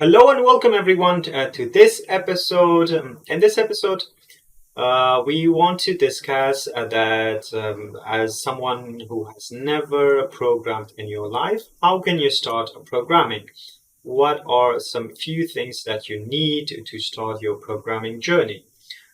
Hello and welcome everyone to this episode. In this episode, we want to discuss that as someone who has never programmed in your life, how can you start programming? What are some few things that you need to start your programming journey?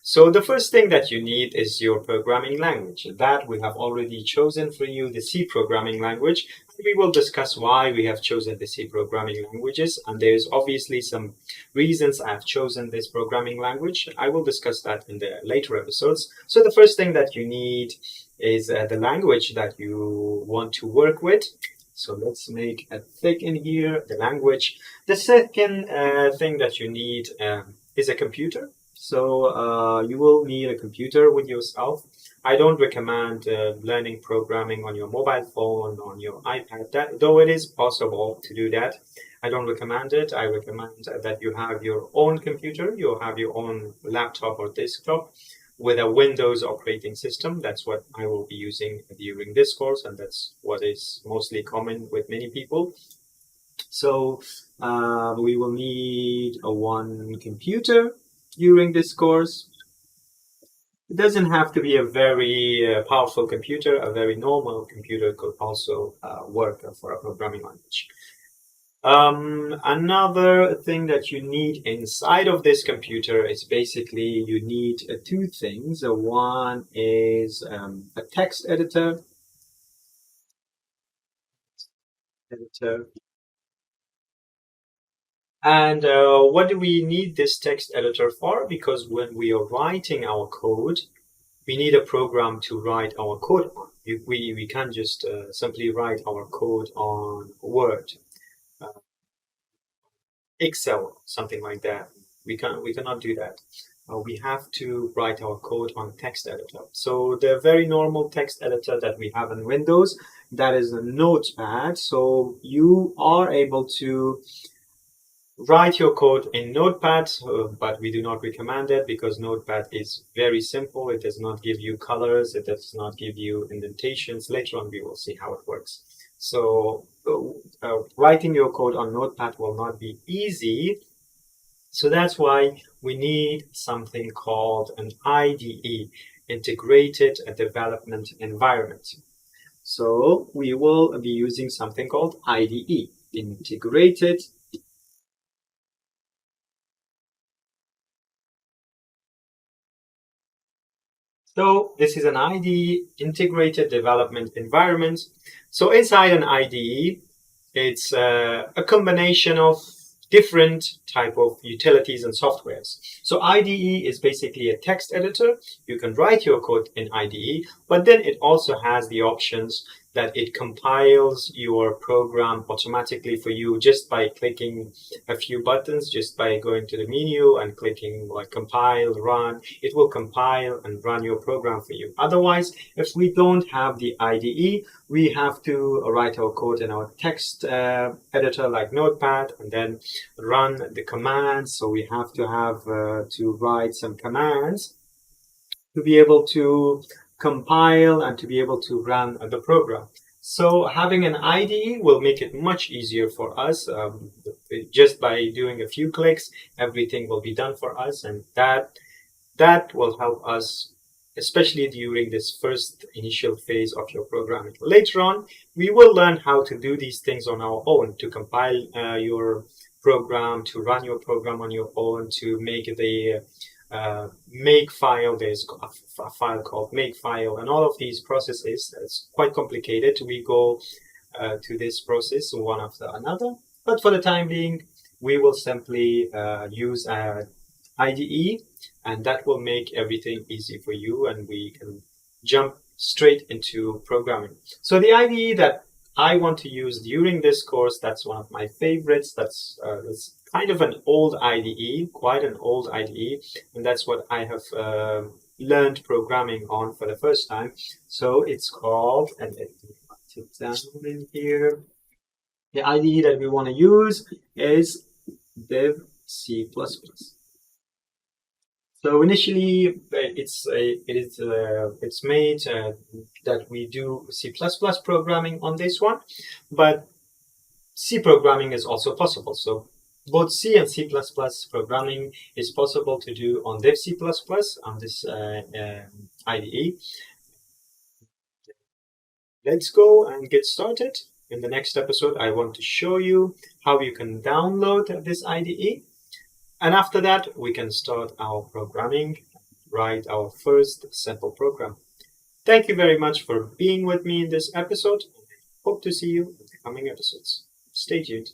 So the first thing that you need is your programming language. That we have already chosen for you, the C programming language. We will discuss why we have chosen the C programming languages, and there's obviously some reasons I've chosen this programming language. I will discuss that in the later episodes. So the first thing that you need is the language that you want to work with. So let's make a tick in here, the language. The second thing that you need is a computer. So you will need a computer with yourself. I don't recommend learning programming on your mobile phone, on your iPad, though it is possible to do that. I don't recommend it. I recommend that you have your own computer, you have your own laptop or desktop with a Windows operating system. That's what I will be using during this course, and that's what is mostly common with many people. So we will need one computer during this course. It doesn't have to be a very powerful computer. A very normal computer could also work for a programming language. Another thing that you need inside of this computer is basically you need two things. One is a text editor. And what do we need this text editor for? Because when we are writing our code, we need a program to write our code on. We can't just simply write our code on Word, Excel, something like that. We cannot do that. We have to write our code on text editor. So the very normal text editor that we have in Windows, that is a Notepad. So you are able to write your code in Notepad, but we do not recommend it because Notepad is very simple. It does not give you colors. It does not give you indentations. Later on, we will see how it works. So writing your code on Notepad will not be easy. So that's why we need something called an IDE, Integrated Development Environment. So we will be using something called IDE, Integrated So this is an IDE, Integrated Development Environment. So inside an IDE, it's a combination of different type of utilities and softwares. So IDE is basically a text editor. You can write your code in IDE, but then it also has the options that it compiles your program automatically for you just by clicking a few buttons, just by going to the menu and clicking like compile, run. It will compile and run your program for you. Otherwise, if we don't have the IDE, we have to write our code in our text editor like Notepad and then run the commands. So we have to have to write some commands to be able to compile and to be able to run the program. So having an IDE will make it much easier for us. Just by doing a few clicks, everything will be done for us, and that will help us, especially during this first initial phase of your programming. Later on, we will learn how to do these things on our own, to compile your program, to run your program on your own, to make the make file. There's a file called make file, and all of these processes. It's quite complicated. We go to this process one after another, but for the time being, we will simply use IDE, and that will make everything easy for you, and we can jump straight into programming. So the IDE that I want to use during this course, that's one of my favorites. That's kind of an old IDE, quite an old IDE, and that's what I have learned programming on for the first time. So it's called, and let me write it down in here. The IDE that we want to use is Dev C++. So initially, it's made that we do C++ programming on this one, but C programming is also possible. So both C and C++ programming is possible to do on Dev C++ on this IDE. Let's go and get started. In the next episode, I want to show you how you can download this IDE. And after that, we can start our programming, write our first simple program. Thank you very much for being with me in this episode. Hope to see you in the coming episodes. Stay tuned.